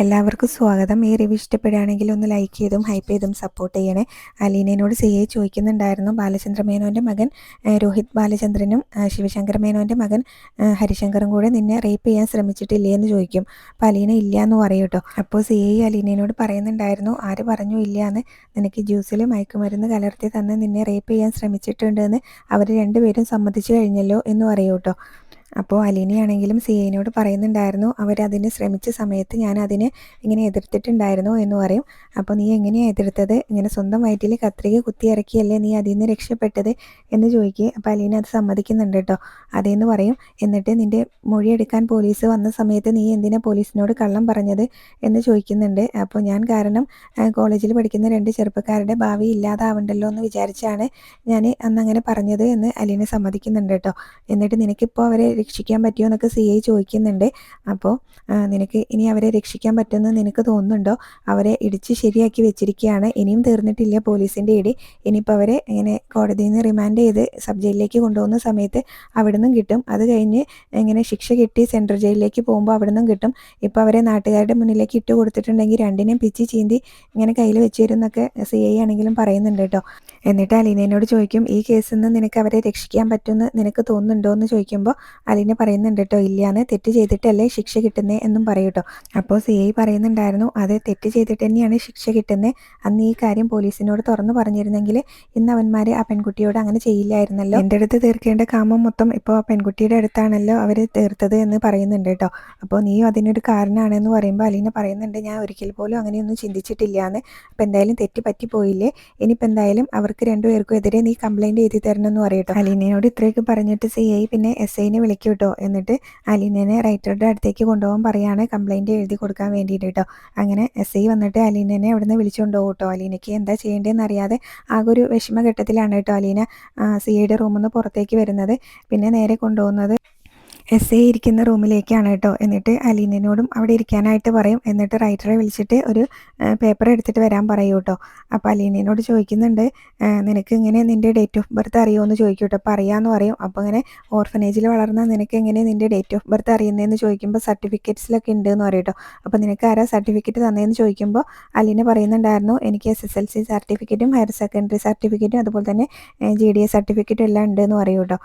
എല്ലാവർക്കും സ്വാഗതം. ഈ റിവ്യൂ ഇഷ്ടപ്പെടുകയാണെങ്കിൽ ഒന്ന് ലൈക്ക് ചെയ്തും ഹൈപ്പ് ചെയ്തും സപ്പോർട്ട് ചെയ്യണേ. അലീനയോട് CA ചോദിക്കുന്നുണ്ടായിരുന്നു, ബാലചന്ദ്ര മേനോൻ്റെ മകൻ രോഹിത് ബാലചന്ദ്രനും ശിവശങ്കർ മേനോൻ്റെ മകൻ ഹരിശങ്കറും കൂടെ നിന്നെ റേപ്പ് ചെയ്യാൻ ശ്രമിച്ചിട്ടില്ലേ എന്ന് ചോദിക്കും. അപ്പോൾ അലീന ഇല്ല എന്ന് പറയും കേട്ടോ. അപ്പോൾ CA അലീനയോട് പറയുന്നുണ്ടായിരുന്നു, ആര് പറഞ്ഞു ഇല്ല എന്ന്, നിനക്ക് ജ്യൂസിൽ മയക്കുമരുന്ന് കലർത്തി തന്ന് നിന്നെ റേപ്പ് ചെയ്യാൻ ശ്രമിച്ചിട്ടുണ്ടെന്ന് അവർ രണ്ടുപേരും സമ്മതിച്ചു കഴിഞ്ഞല്ലോ എന്ന് പറയും കേട്ടോ. അപ്പോൾ അലീനയാണെങ്കിലും CAനോട് പറയുന്നുണ്ടായിരുന്നു, അവരതിന് ശ്രമിച്ച സമയത്ത് ഞാൻ അതിനെ ഇങ്ങനെ എതിർത്തിട്ടുണ്ടായിരുന്നു എന്ന് പറയും. അപ്പോൾ നീ എങ്ങനെയാണ് എതിർത്തത്, ഇങ്ങനെ സ്വന്തം വയറ്റിൽ കത്രിക കുത്തി ഇറക്കിയല്ലേ നീ അതിൽ നിന്ന് രക്ഷപ്പെട്ടത് എന്ന് ചോദിക്കുക. അപ്പോൾ അലീന അത് സമ്മതിക്കുന്നുണ്ട് കേട്ടോ. അതേന്ന് പറയും. എന്നിട്ട് നിൻ്റെ മൊഴിയെടുക്കാൻ പോലീസ് വന്ന സമയത്ത് നീ എന്തിനാ പോലീസിനോട് കള്ളം പറഞ്ഞത് എന്ന് ചോദിക്കുന്നുണ്ട്. അപ്പോൾ ഞാൻ കാരണം കോളേജിൽ പഠിക്കുന്ന 2 ചെറുപ്പക്കാരുടെ ഭാവി ഇല്ലാതാവണ്ടല്ലോ എന്ന് വിചാരിച്ചാണ് ഞാൻ അന്നങ്ങനെ പറഞ്ഞത് എന്ന് അലീന സമ്മതിക്കുന്നുണ്ട് കേട്ടോ. എന്നിട്ട് നിനക്കിപ്പോൾ അവരെ രക്ഷിക്കാൻ പറ്റുമോ എന്നൊക്കെ CA ചോദിക്കുന്നുണ്ട്. അപ്പോൾ നിനക്ക് ഇനി അവരെ രക്ഷിക്കാൻ പറ്റുമെന്ന് നിനക്ക് തോന്നുന്നുണ്ടോ? അവരെ ഇടിച്ച് ശരിയാക്കി വെച്ചിരിക്കുകയാണ്, ഇനിയും തീർന്നിട്ടില്ല പോലീസിൻ്റെ ഇടി. ഇനിയിപ്പോൾ അവരെ ഇങ്ങനെ കോടതിയിൽ നിന്ന് റിമാൻഡ് ചെയ്ത് സബ് ജയിലിലേക്ക് കൊണ്ടുപോകുന്ന സമയത്ത് അവിടെ നിന്നും കിട്ടും. അത് കഴിഞ്ഞ് ഇങ്ങനെ ശിക്ഷ കിട്ടി സെൻട്രൽ ജയിലിലേക്ക് പോകുമ്പോൾ അവിടെ നിന്നും കിട്ടും. ഇപ്പോൾ അവരെ നാട്ടുകാരുടെ മുന്നിലേക്ക് ഇട്ട് കൊടുത്തിട്ടുണ്ടെങ്കിൽ രണ്ടിനെയും പിച്ചി ചീന്തി ഇങ്ങനെ കയ്യിൽ വെച്ച് തരും എന്നൊക്കെ CA ആണെങ്കിലും പറയുന്നുണ്ട് കേട്ടോ. എന്നിട്ട് അലീനയോട് ചോദിക്കും, ഈ കേസിൽ നിന്ന് നിനക്ക് അവരെ രക്ഷിക്കാൻ പറ്റുമെന്ന് നിനക്ക് തോന്നുന്നുണ്ടോ എന്ന് ചോദിക്കുമ്പോൾ അലീന പറയുന്നുണ്ട് കേട്ടോ, ഇല്ലയെന്ന്, തെറ്റ് ചെയ്തിട്ടല്ലേ ശിക്ഷ കിട്ടുന്നത് എന്നും പറയും കേട്ടോ. അപ്പോൾ CA പറയുന്നുണ്ടായിരുന്നു, അതെ, തെറ്റ് ചെയ്തിട്ട് തന്നെയാണ് ശിക്ഷ കിട്ടുന്നത്. അന്ന് ഈ കാര്യം പോലീസിനോട് തുറന്നു പറഞ്ഞിരുന്നെങ്കിൽ ഇന്ന് അവന്മാർ ആ പെൺകുട്ടിയോട് അങ്ങനെ ചെയ്യില്ലായിരുന്നല്ലോ. എൻ്റെ അടുത്ത് തീർക്കേണ്ട കാമം മൊത്തം ഇപ്പോൾ ആ പെൺകുട്ടിയുടെ അടുത്താണല്ലോ അവർ തീർത്തത് എന്ന് പറയുന്നുണ്ട് കേട്ടോ. അപ്പോൾ നീയും അതിനൊരു കാരണമാണെന്ന് പറയുമ്പോൾ അലീന പറയുന്നുണ്ട്, ഞാൻ ഒരിക്കൽ പോലും അങ്ങനെയൊന്നും ചിന്തിച്ചിട്ടില്ല എന്ന്. അപ്പോൾ എന്തായാലും തെറ്റ് പറ്റിപ്പോയില്ലേ, ഇനിയിപ്പോൾ എന്തായാലും അവർക്ക് രണ്ടുപേർക്കും എതിരെ നീ കംപ്ലൈൻറ്റ് എഴുതി തരണമെന്ന് പറയട്ടോ. അലീനയോട് ഇത്രയൊക്കെ പറഞ്ഞിട്ട് CA പിന്നെ SIനെ വിളിക്കും കേട്ടോ. എന്നിട്ട് അലീനനെ റൈറ്ററുടെ അടുത്തേക്ക് കൊണ്ടുപോകാൻ പറയാണ് കംപ്ലൈൻറ്റ് എഴുതി കൊടുക്കാൻ വേണ്ടിയിട്ട് കേട്ടോ. അങ്ങനെ SI വന്നിട്ട് അലീനനെ അവിടെ നിന്ന് വിളിച്ചുകൊണ്ട് പോകും കേട്ടോ. അലീനയ്ക്ക് എന്താ ചെയ്യേണ്ടതെന്ന് അറിയാതെ ആകെ ഒരു വിഷമഘട്ടത്തിലാണ് കേട്ടോ അലീന CAയുടെ റൂമിൽ നിന്ന് പുറത്തേക്ക് വരുന്നത്. പിന്നെ നേരെ കൊണ്ടുപോകുന്നത് SI ഇരിക്കുന്ന റൂമിലേക്കാണ് കേട്ടോ. എന്നിട്ട് അലീനയോടും അവിടെ ഇരിക്കാനായിട്ട് പറയും. എന്നിട്ട് റൈറ്ററെ വിളിച്ചിട്ട് ഒരു പേപ്പർ എടുത്തിട്ട് വരാൻ പറയൂ കേട്ടോ. അപ്പോൾ അലീനയോട് ചോദിക്കുന്നുണ്ട്, നിനക്ക് ഇങ്ങനെ നിൻ്റെ ഡേറ്റ് ഓഫ് ബർത്ത് അറിയുമോ എന്ന് ചോദിക്കും കേട്ടോ. അപ്പോൾ അറിയാമെന്ന് പറയും. അപ്പോൾ ഇങ്ങനെ ഓർഫനേജിൽ വളർന്ന നിനക്ക് എങ്ങനെ നിൻ്റെ ഡേറ്റ് ഓഫ് ബർത്ത് അറിയുന്നതെന്ന് ചോദിക്കുമ്പോൾ സർട്ടിഫിക്കറ്റ്സിലൊക്കെ ഉണ്ട് എന്ന് പറയും കേട്ടോ. അപ്പോൾ നിനക്ക് ആരാ സർട്ടിഫിക്കറ്റ് തന്നതെന്ന് ചോദിക്കുമ്പോൾ അലീന പറയുന്നുണ്ടായിരുന്നു, എനിക്ക് SSLC സർട്ടിഫിക്കറ്റും ഹയർ സെക്കൻഡറി സർട്ടിഫിക്കറ്റും അതുപോലെ തന്നെ GDA സർട്ടിഫിക്കറ്റും എല്ലാം ഉണ്ട് എന്ന് പറയും കേട്ടോ.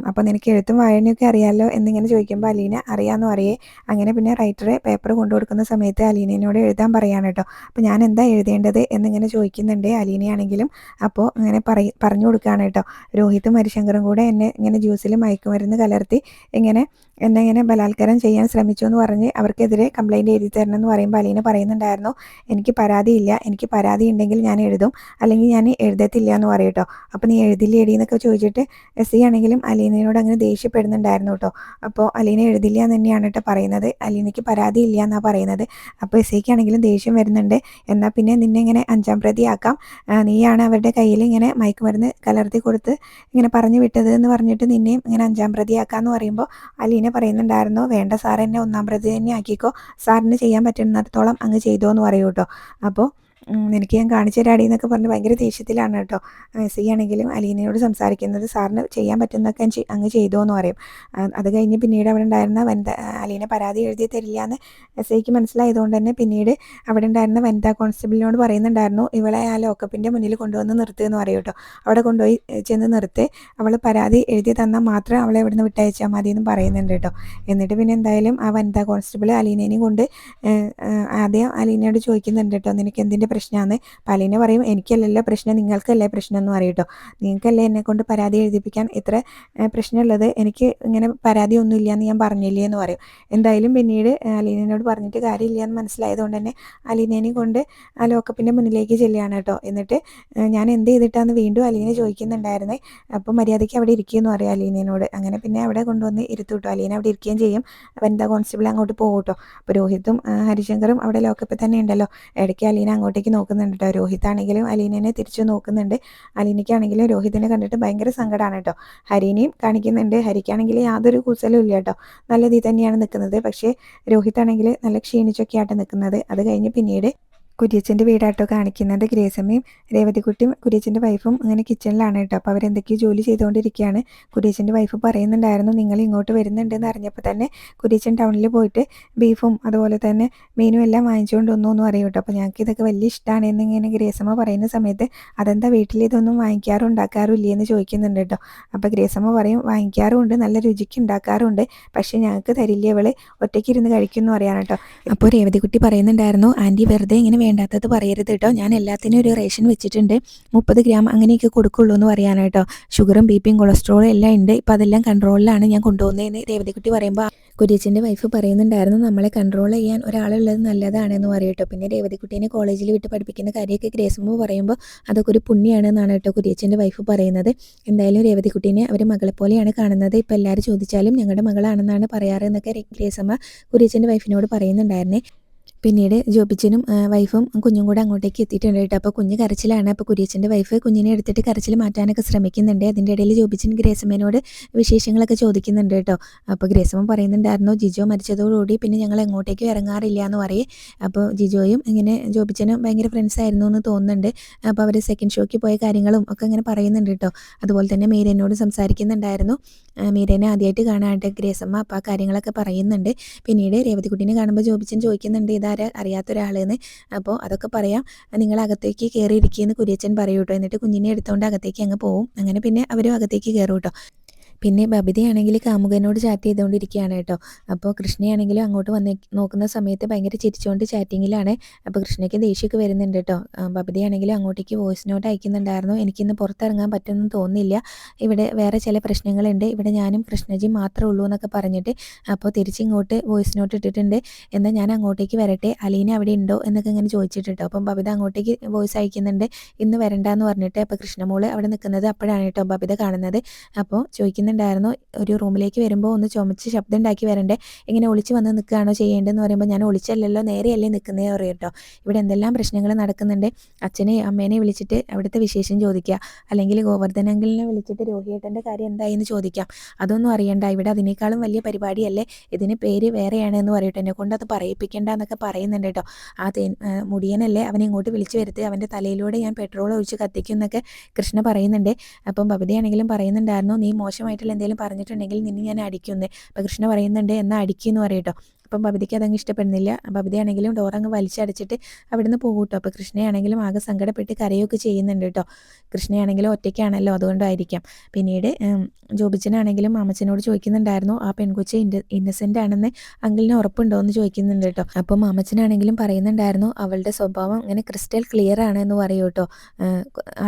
അപ്പോൾ നിനക്ക് എഴുത്തും വായനയൊക്കെ അറിയാമല്ലോ എന്നിങ്ങനെ ചോദിക്കുമ്പോൾ അലീന അറിയാമെന്ന് പറയേ. അങ്ങനെ പിന്നെ റൈറ്ററെ പേപ്പർ കൊണ്ടു കൊടുക്കുന്ന സമയത്ത് അലീനയോട് എഴുതാൻ പറയാണ് കേട്ടോ. അപ്പോൾ ഞാൻ എന്താ എഴുതേണ്ടത് എന്നിങ്ങനെ ചോദിക്കുന്നുണ്ട് അലീനയാണെങ്കിലും. അപ്പോൾ അങ്ങനെ പറഞ്ഞു കൊടുക്കുകയാണ് കേട്ടോ, രോഹിത്തും ഹരിശങ്കറും കൂടെ എന്നെ ഇങ്ങനെ ജ്യൂസിൽ മയക്കുമരുന്ന് കലർത്തി എന്നെ ഇങ്ങനെ ബലാത്കാരം ചെയ്യാൻ ശ്രമിച്ചു എന്ന് പറഞ്ഞ് അവർക്കെതിരെ കംപ്ലൈൻറ്റ് എഴുതി തരണം എന്ന് പറയുമ്പോൾ അലീന പറയുന്നുണ്ടായിരുന്നു, എനിക്ക് പരാതിയില്ല, എനിക്ക് പരാതി ഉണ്ടെങ്കിൽ ഞാൻ എഴുതും, അല്ലെങ്കിൽ ഞാൻ എഴുതത്തില്ല എന്ന് പറയും കേട്ടോ. അപ്പോൾ നീ എഴുതില്ലേ എഴുതി എന്നൊക്കെ ചോദിച്ചിട്ട് SI ആണെങ്കിലും അലീനയോട് അങ്ങനെ ദേഷ്യപ്പെടുന്നുണ്ടായിരുന്നു കേട്ടോ. അപ്പോൾ അലീന എഴുതില്ല എന്ന് തന്നെയാണ് കേട്ടോ പറയുന്നത്. അലീനയ്ക്ക് പരാതി ഇല്ല എന്നാണ് പറയുന്നത്. അപ്പോൾ SIക്ക് ആണെങ്കിലും ദേഷ്യം വരുന്നുണ്ട്. എന്നാൽ പിന്നെ നിന്നെ ഇങ്ങനെ 5ാം പ്രതിയാക്കാം, നീയാണ് അവരുടെ കയ്യിൽ ഇങ്ങനെ മയക്കുമരുന്ന് കലർത്തി കൊടുത്ത് ഇങ്ങനെ പറഞ്ഞു വിട്ടത് എന്ന് പറഞ്ഞിട്ട് നിന്നെയും ഇങ്ങനെ 5ാം പ്രതിയാക്കാമെന്ന് പറയുമ്പോൾ അലീന പറയുന്നുണ്ടായിരുന്നു, വേണ്ട സാർ, എന്നെ 1ാം പ്രതി തന്നെ ആക്കിക്കോ, സാറിന് ചെയ്യാൻ പറ്റുന്നിടത്തോളം അങ്ങ് ചെയ്തോ എന്ന് പറയൂ കേട്ടോ. അപ്പോൾ നിനക്ക് ഞാൻ കാണിച്ചു തരാടി എന്നൊക്കെ പറഞ്ഞ് ഭയങ്കര ദേഷ്യത്തിലാണ് കേട്ടോ SI ആണെങ്കിലും അലീനയോട് സംസാരിക്കുന്നത്. സാറിന് ചെയ്യാൻ പറ്റുന്നതൊക്കെ അങ്ങ് ചെയ്തോ എന്ന് പറയും. അത് കഴിഞ്ഞ് പിന്നീട് അവിടെ ഉണ്ടായിരുന്ന അലീന പരാതി എഴുതി തരില്ല എന്ന് SIക്ക് മനസ്സിലായതുകൊണ്ട് തന്നെ പിന്നീട് അവിടെ ഉണ്ടായിരുന്ന വനിതാ കോൺസ്റ്റബിളിനോട് പറയുന്നുണ്ടായിരുന്നു, ഇവളെ ആ ലോക്കപ്പിൻ്റെ മുന്നിൽ കൊണ്ടുവന്ന് നിർത്തുമെന്ന് പറയും കേട്ടോ. അവിടെ കൊണ്ടുപോയി ചെന്ന് നിർത്തി, അവൾ പരാതി എഴുതി തന്നാൽ മാത്രം അവളെ ഇവിടുന്ന് വിട്ടയച്ചാൽ മതി എന്നും പറയുന്നുണ്ട് കേട്ടോ. എന്നിട്ട് പിന്നെ എന്തായാലും ആ വനിതാ കോൺസ്റ്റബിൾ അലീനേനെയും കൊണ്ട് ആദ്യം അലീനയോട് ചോദിക്കുന്നുണ്ട് കേട്ടോ, നിനക്ക് എന്തിൻ്റെ പ്രശ്നമാണ്? അപ്പോൾ അലീന പറയും, എനിക്കല്ലല്ലോ പ്രശ്നം, നിങ്ങൾക്കല്ലേ പ്രശ്നം എന്ന് പറയും കേട്ടോ. നിങ്ങൾക്കല്ലേ എന്നെക്കൊണ്ട് പരാതി എഴുതിപ്പിക്കാൻ ഇത്ര പ്രശ്നമുള്ളത്, എനിക്ക് ഇങ്ങനെ പരാതി ഒന്നുമില്ല എന്ന് ഞാൻ പറഞ്ഞില്ലേ എന്ന് പറയും. എന്തായാലും പിന്നീട് അലീനയോട് പറഞ്ഞിട്ട് കാര്യമില്ല എന്ന് മനസ്സിലായതുകൊണ്ട് തന്നെ അലീനേനെയും കൊണ്ട് ആ ലോക്കപ്പിൻ്റെ മുന്നിലേക്ക് ചെല്ലുകയാണ് കേട്ടോ. എന്നിട്ട് ഞാൻ എന്ത് ചെയ്തിട്ടാന്ന് വീണ്ടും അലീന ചോദിക്കുന്നുണ്ടായിരുന്നേ. അപ്പോൾ മര്യാദയ്ക്ക് അവിടെ ഇരിക്കുമെന്ന് പറയും അലീനയോട്. അങ്ങനെ പിന്നെ അവിടെ കൊണ്ടുവന്ന് ഇരുത്തു കേട്ടോ. അലീന അവിടെ ഇരിക്കുകയും ചെയ്യും. വനിതാ കോൺസ്റ്റബിൾ അങ്ങോട്ട് പോകും കേട്ടോ. അപ്പോൾ രോഹിത്തും ഹരിശങ്കറും അവിടെ ലോക്കപ്പിൽ തന്നെ ഉണ്ടല്ലോ. ഇടയ്ക്ക് അലീന അങ്ങോട്ടേക്ക് നോക്കുന്നുണ്ട് കേട്ടോ. രോഹിത്താണെങ്കിലും അലീനനെ തിരിച്ചു നോക്കുന്നുണ്ട്. അലീനയ്ക്കാണെങ്കിലും രോഹിത്തിനെ കണ്ടിട്ട് ഭയങ്കര സങ്കടമാണ് കേട്ടോ. ഹരിനെയും കാണിക്കുന്നുണ്ട്. ഹരിക്കാണെങ്കിൽ യാതൊരു കൂസലും ഇല്ല കേട്ടോ, നല്ല ഇതിൽ തന്നെയാണ് നിൽക്കുന്നത്. പക്ഷേ രോഹിത്താണെങ്കിൽ നല്ല ക്ഷീണിച്ചൊക്കെയായിട്ട് നിൽക്കുന്നത്. അത് കഴിഞ്ഞ് പിന്നീട് കുര്യച്ചൻ്റെ വീടാട്ടോ കാണിക്കുന്നത്. ഗ്രേസമ്മയും രേവതിക്കുട്ടിയും കുര്യച്ചൻ്റെ വൈഫും അങ്ങനെ കിച്ചണിലാണ് കേട്ടോ. അപ്പോൾ അവരെന്തൊക്കെയോ ജോലി ചെയ്തുകൊണ്ടിരിക്കുകയാണ്. കുര്യച്ചൻ്റെ വൈഫ് പറയുന്നുണ്ടായിരുന്നു, നിങ്ങൾ ഇങ്ങോട്ട് വരുന്നുണ്ടെന്ന് അറിഞ്ഞപ്പോൾ തന്നെ കുര്യച്ചൻ ടൗണിൽ പോയിട്ട് ബീഫും അതുപോലെ തന്നെ മീനും എല്ലാം വാങ്ങിച്ചുകൊണ്ട് വന്നു എന്ന് പറയും കേട്ടോ. അപ്പോൾ ഞങ്ങൾക്ക് ഇതൊക്കെ വലിയ ഇഷ്ടമാണ് എന്നിങ്ങനെ ഗ്രേസമ്മ പറയുന്ന സമയത്ത് അതെന്താ വീട്ടിൽ ഇതൊന്നും വാങ്ങിക്കാറും ഉണ്ടാക്കാറും ഇല്ലേ എന്ന് ചോദിക്കുന്നുണ്ട് കേട്ടോ. അപ്പോൾ ഗ്രേസമ്മ പറയും, വാങ്ങിക്കാറുമുണ്ട്, നല്ല രുചിക്ക് ഉണ്ടാക്കാറുണ്ട്, പക്ഷേ ഞങ്ങൾക്ക് തരില്ല, ഇവള് ഒറ്റയ്ക്ക് ഇരുന്ന് കഴിക്കുമെന്ന് പറയാൻ കേട്ടോ. അപ്പോൾ രേവതിക്കുട്ടി പറയുന്നുണ്ടായിരുന്നു, ആൻറ്റി വെറുതെ ഇങ്ങനെ വേണ്ടാത്തത് പറയരുത് കേട്ടോ, ഞാൻ എല്ലാത്തിനും ഒരു റേഷൻ വെച്ചിട്ടുണ്ട്, 30 ഗ്രാം അങ്ങനെയൊക്കെ കൊടുക്കുള്ളൂ എന്ന് പറയാനായിട്ടോ. ഷുഗറും ബിപിയും കൊളസ്ട്രോളും എല്ലാം ഉണ്ട്, ഇപ്പം അതെല്ലാം കൺട്രോളിലാണ് ഞാൻ കൊണ്ടുപോകുന്നതെന്ന് രേവതിക്കുട്ടി പറയുമ്പോൾ കുര്യച്ചൻ്റെ വൈഫ് പറയുന്നുണ്ടായിരുന്നു, നമ്മളെ കൺട്രോൾ ചെയ്യാൻ ഒരാളുള്ളത് നല്ലതാണെന്ന് പറയും കേട്ടോ. പിന്നെ രേവതിക്കുട്ടീനെ കോളേജിൽ വിട്ട് പഠിപ്പിക്കുന്ന കാര്യമൊക്കെ ഗ്രേസമ്മ പറയുമ്പോൾ അതൊക്കെ ഒരു പുണ്യമാണെന്നാണ് കേട്ടോ കുര്യച്ചൻ്റെ വൈഫ് പറയുന്നത്. എന്തായാലും രേവതിക്കുട്ടീനെ അവർ മകളെ പോലെയാണ് കാണുന്നത്, ഇപ്പോൾ എല്ലാവരും ചോദിച്ചാലും ഞങ്ങളുടെ മകളാണെന്നാണ് പറയാറ് എന്നൊക്കെ ഗ്രേസമ്മ കുര്യച്ചൻ്റെ വൈഫിനോട് പറയുന്നുണ്ടായിരുന്നേ. പിന്നീട് ജോബിച്ചനും വൈഫും കുഞ്ഞും കൂടെ അങ്ങോട്ടേക്ക് എത്തിയിട്ടുണ്ട് കേട്ടോ. അപ്പോൾ കുഞ്ഞ് കരച്ചിലാണ്. അപ്പോൾ കുര്യച്ചൻ്റെ വൈഫ് കുഞ്ഞിനെ എടുത്തിട്ട് കരച്ചിൽ മാറ്റാനൊക്കെ ശ്രമിക്കുന്നുണ്ട്. അതിൻ്റെ ഇടയിൽ ജോബിച്ചൻ ഗ്രേസമ്മേനോട് വിശേഷങ്ങളൊക്കെ ചോദിക്കുന്നുണ്ട് കേട്ടോ. അപ്പോൾ ഗ്രേസമ്മ പറയുന്നുണ്ടായിരുന്നു, ജിജോ മരിച്ചതോടുകൂടി പിന്നെ ഞങ്ങൾ എങ്ങോട്ടേക്കും ഇറങ്ങാറില്ല എന്ന് പറയും. അപ്പോൾ ജിജോയും ഇങ്ങനെ ജോബിച്ചനും ഭയങ്കര ഫ്രണ്ട്സ് ആയിരുന്നു എന്ന് തോന്നുന്നുണ്ട്. അപ്പോൾ അവർ സെക്കൻഡ് ഷോയ്ക്ക് പോയ കാര്യങ്ങളും ഒക്കെ ഇങ്ങനെ പറയുന്നുണ്ട് കേട്ടോ. അതുപോലെ തന്നെ മീരേനോട് സംസാരിക്കുന്നുണ്ടായിരുന്നു. മീരേനെ ആദ്യമായിട്ട് കാണാനായിട്ട് ഗ്രേസമ്മ അപ്പോൾ ആ കാര്യങ്ങളൊക്കെ പറയുന്നുണ്ട്. പിന്നീട് രേവതിക്കുട്ടീനെ കാണുമ്പോൾ ജോബിച്ചൻ ചോദിക്കുന്നുണ്ട്, ഇതാരെ അറിയാത്ത ഒരാളെന്ന്. അപ്പോൾ അതൊക്കെ പറയാം, നിങ്ങൾ അകത്തേക്ക് കയറിയിരിക്കുകയെന്ന് കുര്യച്ചൻ പറയൂ കേട്ടോ. എന്നിട്ട് കുഞ്ഞിനെ എടുത്തുകൊണ്ട് അകത്തേക്ക് അങ്ങ് പോവും. അങ്ങനെ പിന്നെ അവരും അകത്തേക്ക് കയറും കേട്ടോ. പിന്നെ ബബിതയാണെങ്കിൽ കാമുകനോട് ചാറ്റ് ചെയ്തുകൊണ്ടിരിക്കുകയാണ് കേട്ടോ. അപ്പോൾ കൃഷ്ണയാണെങ്കിലും അങ്ങോട്ട് വന്ന് നോക്കുന്ന സമയത്ത് ഭയങ്കര ചിരിച്ചുകൊണ്ട് ചാറ്റിങ്ങിലാണ്. അപ്പോൾ കൃഷ്ണയ്ക്ക് ദേഷ്യമൊക്കെ വരുന്നുണ്ട് കേട്ടോ. ബബിതയാണെങ്കിലും അങ്ങോട്ടേക്ക് വോയിസ് നോട്ട് അയക്കുന്നുണ്ടായിരുന്നു, എനിക്കിന്ന് പുറത്തിറങ്ങാൻ പറ്റുമെന്ന് തോന്നുന്നില്ല, ഇവിടെ വേറെ ചില പ്രശ്നങ്ങളുണ്ട്, ഇവിടെ ഞാനും കൃഷ്ണജിയും മാത്രമേ ഉള്ളൂ എന്നൊക്കെ പറഞ്ഞിട്ട് അപ്പോൾ തിരിച്ചിങ്ങോട്ട് വോയിസ് നോട്ട് ഇട്ടിട്ടുണ്ട്. എന്നാൽ ഞാൻ അങ്ങോട്ടേക്ക് വരട്ടെ, അലീന അവിടെ ഉണ്ടോ എന്നൊക്കെ ഇങ്ങനെ ചോദിച്ചിട്ടോ. അപ്പം ബബിത അങ്ങോട്ടേക്ക് വോയിസ് അയക്കുന്നുണ്ട്, ഇന്ന് വരണ്ടെന്ന് പറഞ്ഞിട്ട്. അപ്പോൾ കൃഷ്ണമോള് അവിടെ നിൽക്കുന്നത് അപ്പോഴാണ് കേട്ടോ ബബിത കാണുന്നത്. അപ്പോൾ ചോദിക്കുന്നുണ്ടായിരുന്നു, ഒരു റൂമിലേക്ക് വരുമ്പോൾ ഒന്ന് ചുമച്ച് ശബ്ദം ഉണ്ടാക്കി വരണ്ടേ, ഇങ്ങനെ ഒളിച്ച് വന്ന് നിൽക്കുകയാണോ ചെയ്യേണ്ടതെന്ന് പറയുമ്പോൾ ഞാൻ ഒളിച്ചല്ലല്ലോ, നേരെയല്ലേ നിൽക്കുന്നേ പറയും കേട്ടോ. ഇവിടെ എന്തെല്ലാം പ്രശ്നങ്ങൾ നടക്കുന്നുണ്ട്, അച്ഛനെയും അമ്മേനെയും വിളിച്ചിട്ട് അവിടുത്തെ വിശേഷം ചോദിക്കുക, അല്ലെങ്കിൽ ഗോവർദ്ധനങ്കിളിനെ വിളിച്ചിട്ട് രോഹിയേട്ടൻ്റെ കാര്യം എന്തായി എന്ന് ചോദിക്കാം, അതൊന്നും അറിയണ്ട, ഇവിടെ അതിനേക്കാളും വലിയ പരിപാടിയല്ലേ, ഇതിന് പേര് വേറെയാണെന്ന് പറയട്ടെ, എന്നെ കൊണ്ട് അത് പറയിപ്പിക്കേണ്ട എന്നൊക്കെ പറയുന്നുണ്ട് കേട്ടോ. ആ മുടിയനല്ലേ അവനെ ഇങ്ങോട്ട് വിളിച്ചു വരുത്തി, അവൻ്റെ തലയിലൂടെ ഞാൻ പെട്രോൾ ഒഴിച്ച് കത്തിക്കും എന്നൊക്കെ കൃഷ്ണ പറയുന്നുണ്ട്. അപ്പം ബബിതയാണെങ്കിലും പറയുന്നുണ്ടായിരുന്നു, നീ മോശമായിട്ടുള്ള എന്തെങ്കിലും പറഞ്ഞിട്ടുണ്ടെങ്കിൽ നിന്നെ ഞാൻ അടിക്കുമെന്ന്. അപ്പോൾ കൃഷ്ണ പറയുന്നുണ്ട്, എന്നാൽ അടിക്കുമെന്ന് പറയട്ടോ. അപ്പം ബബിതയ്ക്ക് അതങ്ങ് ഇഷ്ടപ്പെടുന്നില്ല. ബബിതയാണെങ്കിലും ഡോറങ്ങ് വലിച്ചടച്ചിട്ട് അവിടുന്ന് പോകും കേട്ടോ. അപ്പോൾ കൃഷ്ണയാണെങ്കിലും ആകെ സങ്കടപ്പെട്ട് കരയൊക്കെ ചെയ്യുന്നുണ്ട് കേട്ടോ. കൃഷ്ണയാണെങ്കിലും ഒറ്റയ്ക്കാണല്ലോ, അതുകൊണ്ടായിരിക്കാം. പിന്നീട് ജോബിച്ചനാണെങ്കിലും മാമച്ചനോട് ചോദിക്കുന്നുണ്ടായിരുന്നു, ആ പെൺകൊച്ച് ഇന്നസെൻ്റ് ആണെന്ന് അങ്കിളിന് ഉറപ്പുണ്ടോ എന്ന് ചോദിക്കുന്നുണ്ട് കേട്ടോ. അപ്പോൾ മാമച്ചനാണെങ്കിലും പറയുന്നുണ്ടായിരുന്നു, അവളുടെ സ്വഭാവം ഇങ്ങനെ ക്രിസ്റ്റൽ ക്ലിയർ ആണ് എന്ന് പറയൂ കേട്ടോ.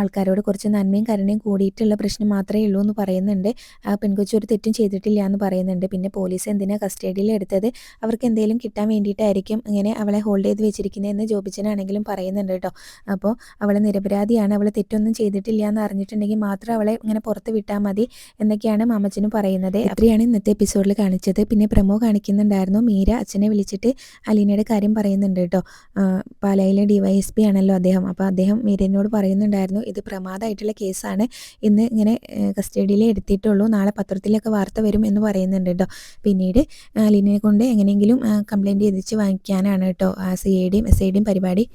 ആൾക്കാരോട് കുറച്ച് നന്മയും കരുണയും കൂടിയിട്ടുള്ള പ്രശ്നം മാത്രമേ ഉള്ളൂ എന്ന് പറയുന്നുണ്ട്. ആ പെൺകൊച്ച് ഒരു തെറ്റും ചെയ്തിട്ടില്ല എന്ന് പറയുന്നുണ്ട്. പിന്നെ പോലീസ് എന്തിനാ കസ്റ്റഡിയിൽ എടുത്തത്, അവർക്ക് എന്തെങ്കിലും കിട്ടാൻ വേണ്ടിയിട്ടായിരിക്കും ഇങ്ങനെ അവളെ ഹോൾഡ് ചെയ്ത് വെച്ചിരിക്കുന്നതെന്ന് ജോബിച്ചനാണെങ്കിലും പറയുന്നുണ്ട് കേട്ടോ. അപ്പോൾ അവൾ നിരപരാധിയാണ്, അവൾ തെറ്റൊന്നും ചെയ്തിട്ടില്ല എന്ന് അറിഞ്ഞിട്ടുണ്ടെങ്കിൽ മാത്രം അവളെ ഇങ്ങനെ പുറത്ത് വിട്ടാൽ മതി എന്നൊക്കെയാണ് മാമച്ചനും പറയുന്നത്. അത്രയാണ് ഇന്നത്തെ എപ്പിസോഡിൽ കാണിച്ചത്. പിന്നെ പ്രമോ കാണിക്കുന്നുണ്ടായിരുന്നു, മീര അച്ഛനെ വിളിച്ചിട്ട് അലീനയുടെ കാര്യം പറയുന്നുണ്ട് കേട്ടോ. പാലായിലെ DYSP ആണല്ലോ അദ്ദേഹം. അപ്പോൾ അദ്ദേഹം മീരനോട് പറയുന്നുണ്ടായിരുന്നു, ഇത് പ്രമാദമായിട്ടുള്ള കേസാണ്, ഇന്ന് ഇങ്ങനെ കസ്റ്റഡിയിൽ എടുത്തിട്ടുള്ളൂ, നാളെ പത്രത്തിലൊക്കെ വാർത്ത വരും എന്ന് പറയുന്നുണ്ട് കേട്ടോ. പിന്നീട് അലീനയെ കൊണ്ട് എങ്ങനെയെങ്കിലും കംപ്ലയിൻറ്റ് ചെയ്തിച്ച് വാങ്ങിക്കാനാണ് കേട്ടോ CIDയും SIDയും പരിപാടി.